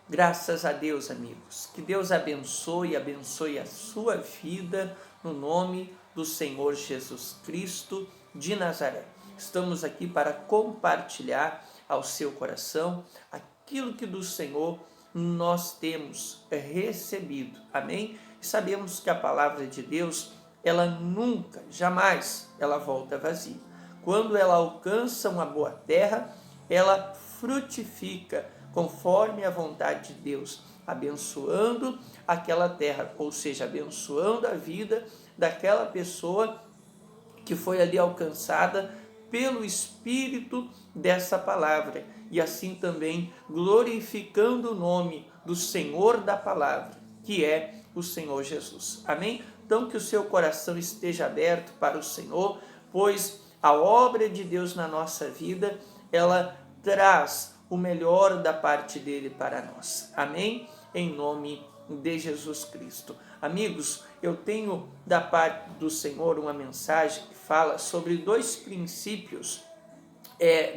Graças a Deus, amigos. Que Deus abençoe a sua vida no nome do Senhor Jesus Cristo de Nazaré. Estamos aqui para compartilhar ao seu coração aquilo que do Senhor nós temos recebido. Amém? E sabemos que a palavra de Deus, ela nunca, jamais, ela volta vazia. Quando ela alcança uma boa terra, ela frutifica conforme a vontade de Deus, abençoando aquela terra, ou seja, abençoando a vida daquela pessoa que foi ali alcançada pelo Espírito dessa palavra, e assim também glorificando o nome do Senhor da palavra, que é o Senhor Jesus. Amém? Então que o seu coração esteja aberto para o Senhor, pois a obra de Deus na nossa vida, ela traz o melhor da parte dele para nós. Amém? Em nome de Jesus Cristo. Amigos, eu tenho da parte do Senhor uma mensagem que fala sobre dois princípios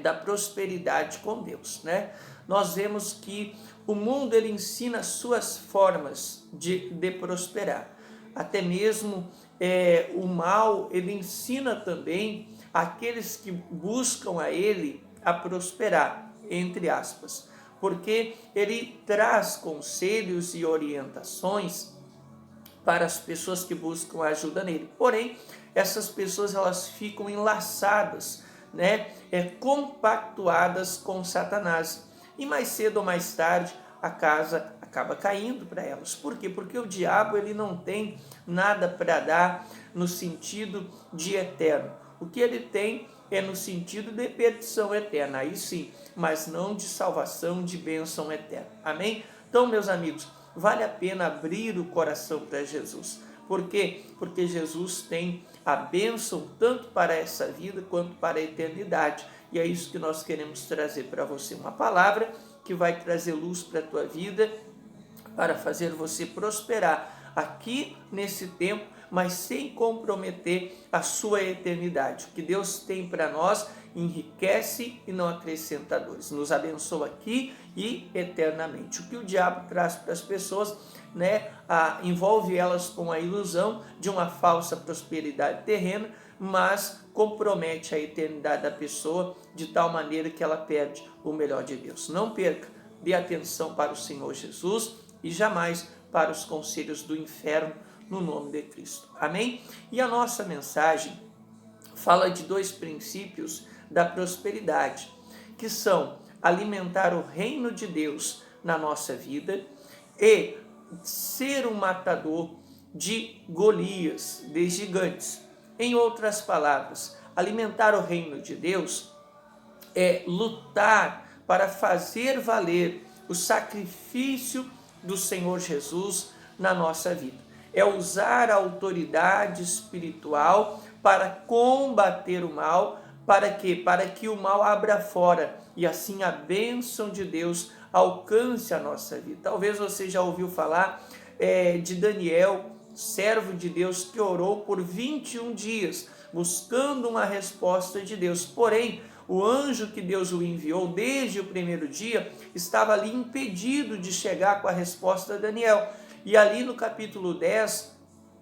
da prosperidade com Deus, né? Nós vemos que o mundo ele ensina suas formas de prosperar. Até mesmo o mal ele ensina também aqueles que buscam a ele a prosperar, entre aspas, porque ele traz conselhos e orientações para as pessoas que buscam ajuda nele. Porém, essas pessoas elas ficam enlaçadas, né, compactuadas com Satanás. E mais cedo ou mais tarde a casa acaba caindo para elas. Por quê? Porque o diabo ele não tem nada para dar no sentido de eterno. O que ele tem é no sentido de perdição eterna, aí sim, mas não de salvação, de bênção eterna. Amém? Então, meus amigos, vale a pena abrir o coração para Jesus. Por quê? Porque Jesus tem a bênção tanto para essa vida quanto para a eternidade. E é isso que nós queremos trazer para você. Uma palavra que vai trazer luz para a tua vida, para fazer você prosperar aqui nesse tempo, mas sem comprometer a sua eternidade. O que Deus tem para nós enriquece e não acrescenta dores. Nos abençoa aqui e eternamente. O que o diabo traz para as pessoas, né, envolve elas com a ilusão de uma falsa prosperidade terrena, mas compromete a eternidade da pessoa de tal maneira que ela perde o melhor de Deus. Não perca, dê atenção para o Senhor Jesus e jamais para os conselhos do inferno, no nome de Cristo. Amém? E a nossa mensagem fala de dois princípios da prosperidade, que são alimentar o reino de Deus na nossa vida e ser um matador de Golias, de gigantes. Em outras palavras, alimentar o reino de Deus é lutar para fazer valer o sacrifício do Senhor Jesus na nossa vida. É usar a autoridade espiritual para combater o mal. Para quê? Para que o mal abra fora e assim a bênção de Deus alcance a nossa vida. Talvez você já ouviu falar de Daniel, servo de Deus, que orou por 21 dias, buscando uma resposta de Deus. Porém, o anjo que Deus o enviou desde o primeiro dia estava ali impedido de chegar com a resposta de Daniel. E ali no capítulo 10,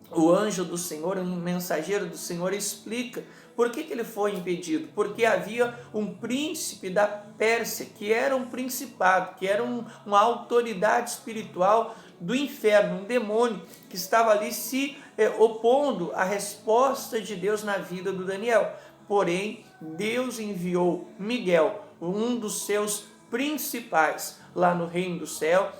o anjo do Senhor, um mensageiro do Senhor, explica por que ele foi impedido. Porque havia um príncipe da Pérsia, que era um principado, que era uma autoridade espiritual do inferno, um demônio que estava ali se opondo à resposta de Deus na vida do Daniel. Porém, Deus enviou Miguel, um dos seus principais, lá no reino do céu,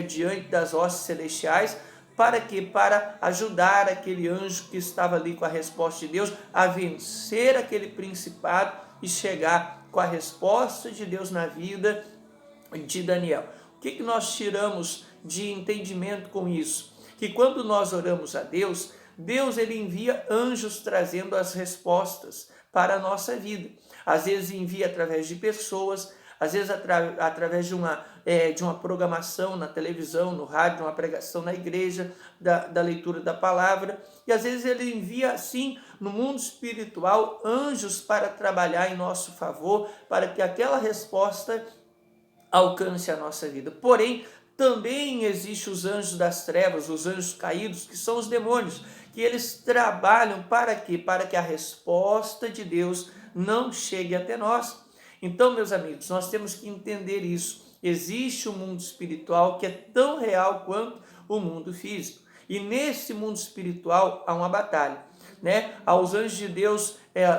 diante das hostes celestiais, para quê? Para ajudar aquele anjo que estava ali com a resposta de Deus a vencer aquele principado e chegar com a resposta de Deus na vida de Daniel. O que nós tiramos de entendimento com isso? Que quando nós oramos a Deus, Deus ele envia anjos trazendo as respostas para a nossa vida. Às vezes envia através de pessoas, às vezes através de uma programação na televisão, no rádio, uma pregação na igreja, da leitura da palavra, e às vezes ele envia assim, no mundo espiritual, anjos para trabalhar em nosso favor, para que aquela resposta alcance a nossa vida. Porém, Também existem os anjos das trevas, os anjos caídos, que são os demônios, que eles trabalham para quê? Para que a resposta de Deus não chegue até nós. Então, meus amigos, nós temos que entender isso. Existe um mundo espiritual que é tão real quanto o mundo físico. E nesse mundo espiritual há uma batalha, né? Há os anjos de Deus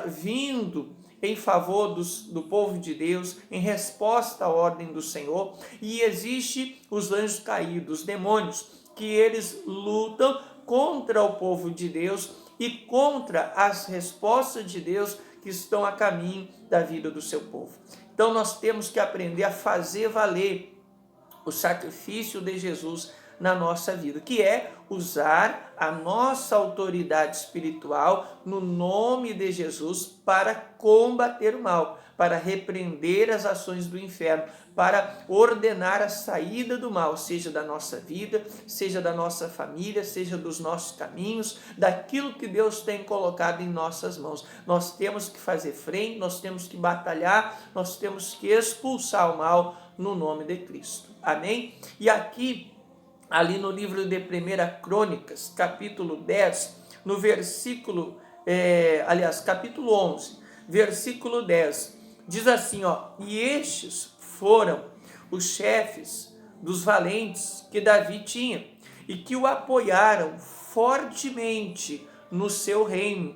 vindo em favor do povo de Deus, em resposta à ordem do Senhor, e existe os anjos caídos, os demônios, que eles lutam contra o povo de Deus e contra as respostas de Deus que estão a caminho da vida do seu povo. Então nós temos que aprender a fazer valer o sacrifício de Jesus na nossa vida, que é usar a nossa autoridade espiritual no nome de Jesus para combater o mal, para repreender as ações do inferno, para ordenar a saída do mal, seja da nossa vida, seja da nossa família, seja dos nossos caminhos, daquilo que Deus tem colocado em nossas mãos. Nós temos que fazer frente, nós temos que batalhar, nós temos que expulsar o mal no nome de Cristo. Amém? E aqui, ali no livro de 1 Crônicas, capítulo 10, no versículo, capítulo 11, versículo 10, diz assim, e estes foram os chefes dos valentes que Davi tinha, e que o apoiaram fortemente no seu reino,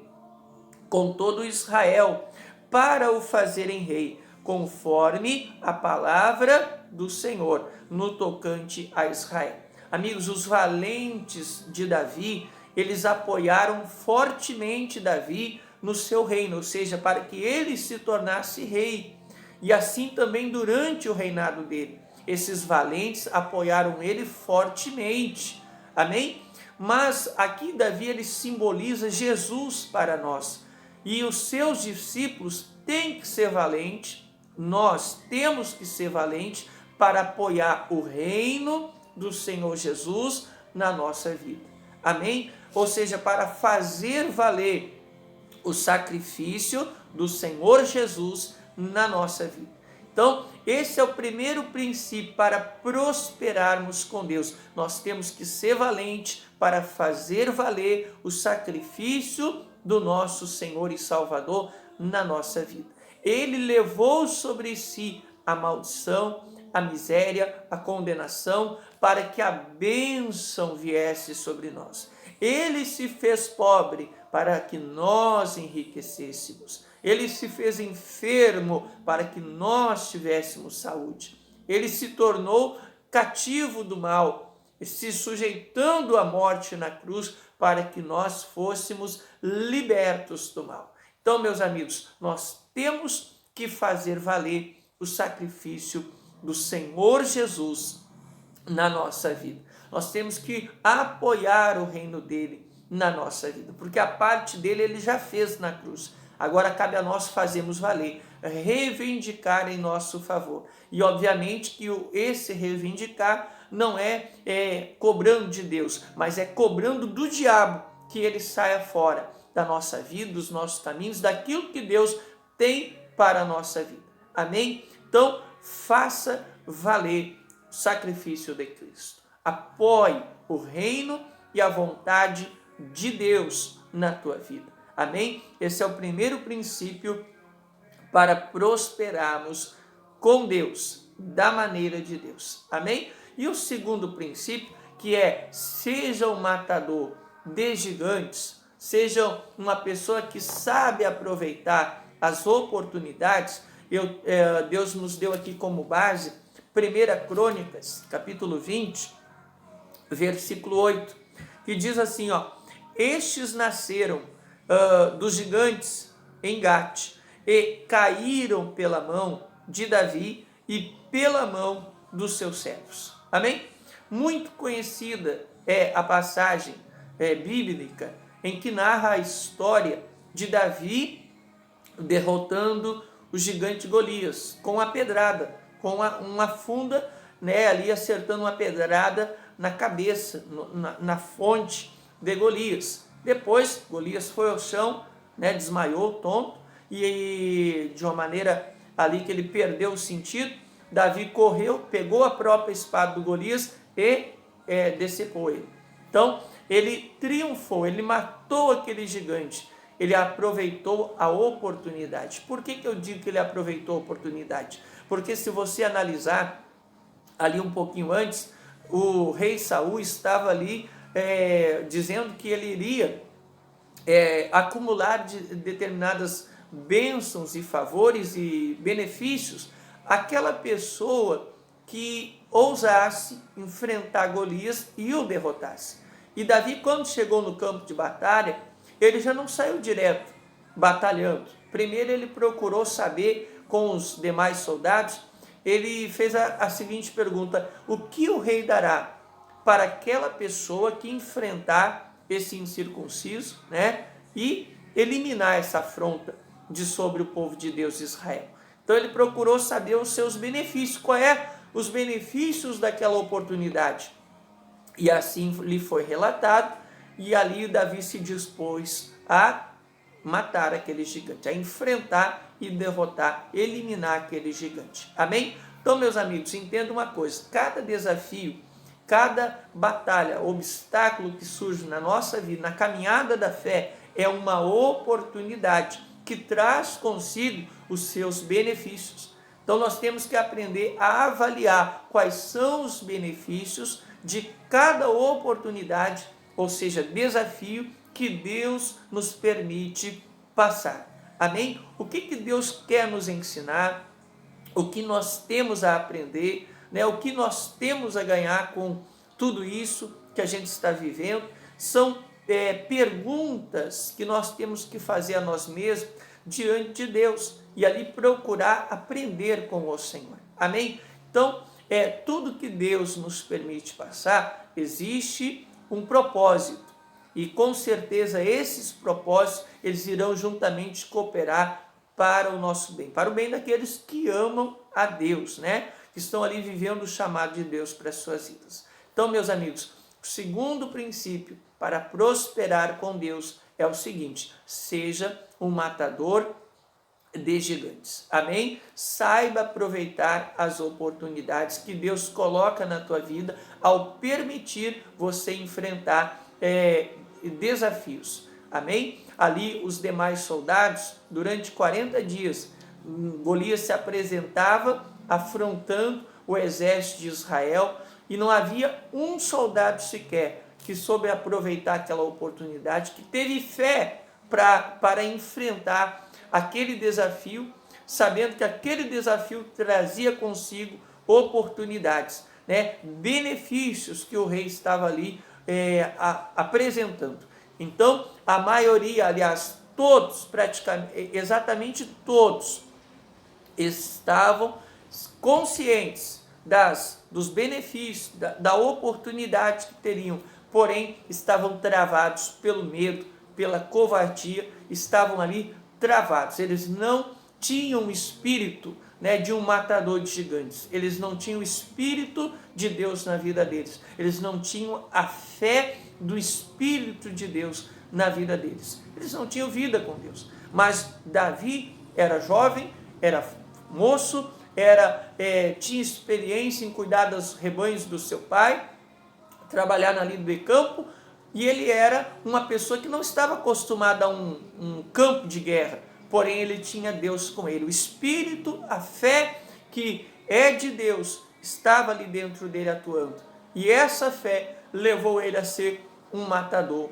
com todo Israel, para o fazerem rei, conforme a palavra do Senhor, no tocante a Israel. Amigos, os valentes de Davi, eles apoiaram fortemente Davi no seu reino, ou seja, para que ele se tornasse rei. E assim também durante o reinado dele, esses valentes apoiaram ele fortemente. Amém? Mas aqui Davi, ele simboliza Jesus para nós. E os seus discípulos têm que ser valentes, nós temos que ser valentes para apoiar o reino do Senhor Jesus na nossa vida. Amém? Ou seja, para fazer valer o sacrifício do Senhor Jesus na nossa vida. Então, esse é o primeiro princípio para prosperarmos com Deus. Nós temos que ser valentes para fazer valer o sacrifício do nosso Senhor e Salvador na nossa vida. Ele levou sobre si a maldição, a miséria, a condenação, para que a bênção viesse sobre nós. Ele se fez pobre para que nós enriquecêssemos. Ele se fez enfermo para que nós tivéssemos saúde. Ele se tornou cativo do mal, se sujeitando à morte na cruz para que nós fôssemos libertos do mal. Então, meus amigos, nós temos que fazer valer o sacrifício do Senhor Jesus na nossa vida. Nós temos que apoiar o reino dele na nossa vida, porque a parte dele ele já fez na cruz. Agora cabe a nós fazermos valer, reivindicar em nosso favor. E obviamente que esse reivindicar não é cobrando de Deus, mas é cobrando do diabo que ele saia fora da nossa vida, dos nossos caminhos, daquilo que Deus tem para a nossa vida. Amém? Então, faça valer o sacrifício de Cristo. Apoie o reino e a vontade de Deus na tua vida. Amém? Esse é o primeiro princípio para prosperarmos com Deus, da maneira de Deus. Amém? E o segundo princípio, que é: seja um matador de gigantes, seja uma pessoa que sabe aproveitar as oportunidades. Deus nos deu aqui como base 1 Crônicas, capítulo 20, versículo 8, que diz assim, estes nasceram dos gigantes em Gate e caíram pela mão de Davi e pela mão dos seus servos. Amém? Muito conhecida é a passagem bíblica em que narra a história de Davi derrotando o gigante Golias com a pedrada, com uma funda, ali acertando uma pedrada na cabeça, na fonte de Golias. Depois, Golias foi ao chão, desmaiou, tonto, e de uma maneira ali que ele perdeu o sentido, Davi correu, pegou a própria espada do Golias e decepou ele. Então, ele triunfou, ele matou aquele gigante, ele aproveitou a oportunidade. Por que eu digo que ele aproveitou a oportunidade? Porque se você analisar ali um pouquinho antes, o rei Saul estava ali dizendo que ele iria acumular determinadas bênçãos e favores e benefícios àquela pessoa que ousasse enfrentar Golias e o derrotasse. E Davi, quando chegou no campo de batalha, ele já não saiu direto batalhando. Primeiro ele procurou saber com os demais soldados, ele fez a seguinte pergunta: o que o rei dará para aquela pessoa que enfrentar esse incircunciso, né, e eliminar essa afronta de sobre o povo de Deus Israel? Então ele procurou saber os seus benefícios, qual os benefícios daquela oportunidade. E assim lhe foi relatado, e ali Davi se dispôs a matar aquele gigante, a enfrentar e derrotar, eliminar aquele gigante. Amém? Então, meus amigos, entenda uma coisa: cada desafio, cada batalha, obstáculo que surge na nossa vida, na caminhada da fé, é uma oportunidade que traz consigo os seus benefícios. Então nós temos que aprender a avaliar quais são os benefícios de cada oportunidade, ou seja, desafio que Deus nos permite passar. Amém? O que Deus quer nos ensinar? O que nós temos a aprender? Né? O que nós temos a ganhar com tudo isso que a gente está vivendo? São perguntas que nós temos que fazer a nós mesmos diante de Deus e ali procurar aprender com o Senhor. Amém? Então, tudo que Deus nos permite passar, existe um propósito. E com certeza esses propósitos, eles irão juntamente cooperar para o nosso bem, para o bem daqueles que amam a Deus, né? Que estão ali vivendo o chamado de Deus para as suas vidas. Então, meus amigos, o segundo princípio para prosperar com Deus é o seguinte: seja um matador de gigantes. Amém? Saiba aproveitar as oportunidades que Deus coloca na tua vida ao permitir você enfrentar desafios. Amém? Ali os demais soldados, durante 40 dias, Golias se apresentava afrontando o exército de Israel e não havia um soldado sequer que soube aproveitar aquela oportunidade, que teve fé para enfrentar aquele desafio, sabendo que aquele desafio trazia consigo oportunidades, né? Benefícios que o rei estava ali apresentando. Então, a maioria, aliás, todos, praticamente, exatamente todos, estavam conscientes dos benefícios, da oportunidade que teriam, porém estavam travados pelo medo, pela covardia, estavam ali travados. Eles não tinham o espírito, né, de um matador de gigantes. Eles não tinham o espírito de Deus na vida deles. Eles não tinham a fé do Espírito de Deus na vida deles. Eles não tinham vida com Deus. Mas Davi era jovem, era moço, tinha experiência em cuidar dos rebanhos do seu pai, trabalhar na lida de campo, e ele era uma pessoa que não estava acostumada a um campo de guerra, porém ele tinha Deus com ele. O Espírito, a fé que é de Deus, estava ali dentro dele atuando. E essa fé levou ele a ser um matador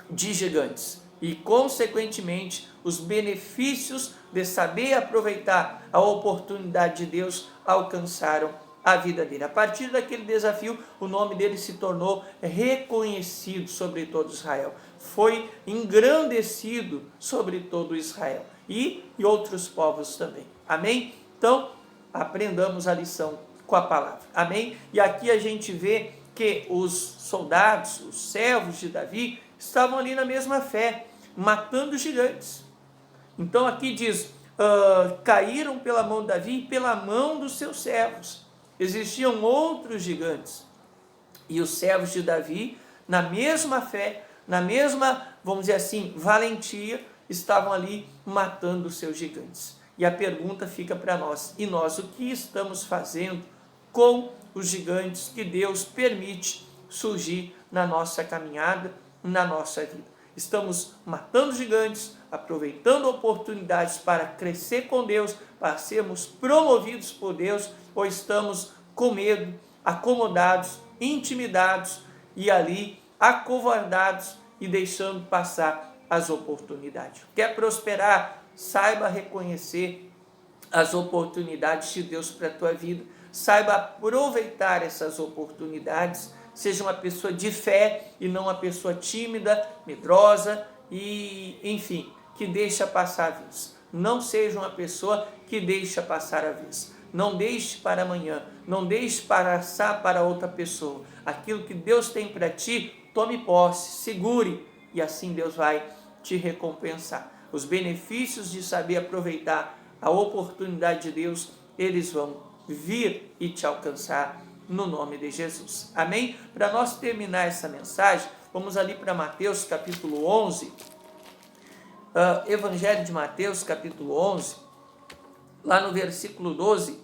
de gigantes. E, consequentemente, os benefícios de saber aproveitar a oportunidade de Deus alcançaram a vida dele. A partir daquele desafio, o nome dele se tornou reconhecido sobre todo Israel. Foi engrandecido sobre todo Israel e outros povos também. Amém? Então, aprendamos a lição com a palavra. Amém? E aqui a gente vê que os soldados, os servos de Davi, estavam ali na mesma fé, matando gigantes. Então aqui diz, caíram pela mão de Davi e pela mão dos seus servos. Existiam outros gigantes. E os servos de Davi, na mesma fé, na mesma, vamos dizer assim, valentia, estavam ali matando os seus gigantes. E a pergunta fica para nós: e nós, o que estamos fazendo com os gigantes que Deus permite surgir na nossa caminhada, na nossa vida? Estamos matando gigantes, aproveitando oportunidades para crescer com Deus, para sermos promovidos por Deus, ou estamos com medo, acomodados, intimidados e ali acovardados e deixando passar as oportunidades? Quer prosperar? Saiba reconhecer as oportunidades de Deus para a tua vida, saiba aproveitar essas oportunidades, seja uma pessoa de fé e não uma pessoa tímida, medrosa e, enfim, que deixa passar a vez. Não seja uma pessoa que deixa passar a vez. Não deixe para amanhã, não deixe passar para outra pessoa. Aquilo que Deus tem para ti, tome posse, segure, e assim Deus vai te recompensar. Os benefícios de saber aproveitar a oportunidade de Deus, eles vão vir e te alcançar no nome de Jesus. Amém? Para nós terminar essa mensagem, vamos ali para Mateus capítulo 11, Evangelho de Mateus capítulo 11, lá no versículo 12,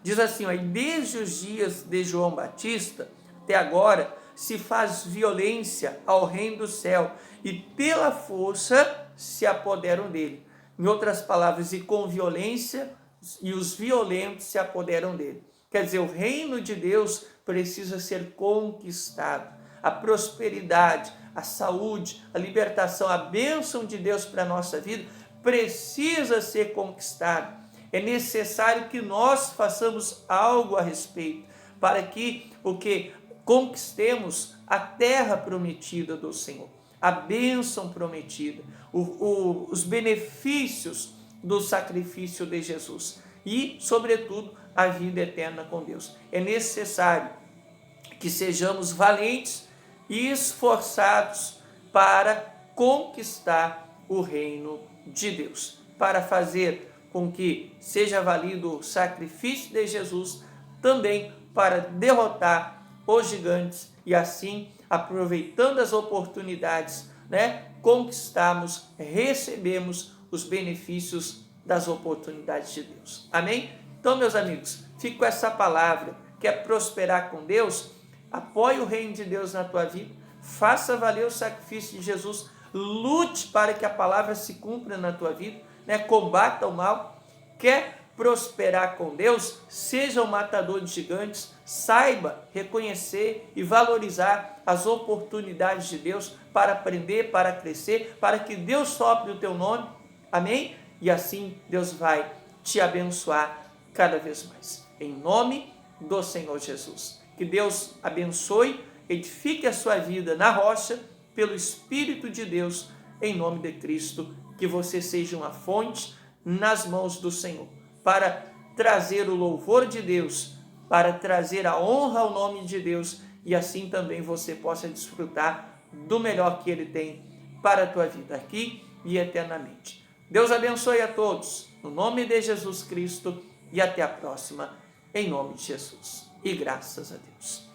diz assim: ó, desde os dias de João Batista até agora se faz violência ao reino do céu e pela força se apoderam dele. Em outras palavras, e com violência, e os violentos se apoderam dele. Quer dizer, o reino de Deus precisa ser conquistado. A prosperidade, a saúde, a libertação, a bênção de Deus para a nossa vida precisa ser conquistada. É necessário que nós façamos algo a respeito para que conquistemos a terra prometida do Senhor, a bênção prometida, os benefícios do sacrifício de Jesus e, sobretudo, a vida eterna com Deus. É necessário que sejamos valentes e esforçados para conquistar o reino de Deus, para fazer com que seja valido o sacrifício de Jesus, também para derrotar os gigantes e assim, aproveitando as oportunidades, conquistamos, recebemos os benefícios das oportunidades de Deus. Amém? Então, meus amigos, fico com essa palavra. Quer prosperar com Deus? Apoie o reino de Deus na tua vida, faça valer o sacrifício de Jesus, lute para que a palavra se cumpra na tua vida, combata o mal. Quer prosperar com Deus? Seja um matador de gigantes, saiba reconhecer e valorizar as oportunidades de Deus para aprender, para crescer, para que Deus sopre o teu nome. Amém? E assim Deus vai te abençoar cada vez mais. Em nome do Senhor Jesus. Que Deus abençoe, edifique a sua vida na rocha, pelo Espírito de Deus, em nome de Cristo. Que você seja uma fonte nas mãos do Senhor, para trazer o louvor de Deus, para trazer a honra ao nome de Deus, e assim também você possa desfrutar do melhor que Ele tem para a tua vida, aqui e eternamente. Deus abençoe a todos, no nome de Jesus Cristo, e até a próxima, em nome de Jesus. E graças a Deus.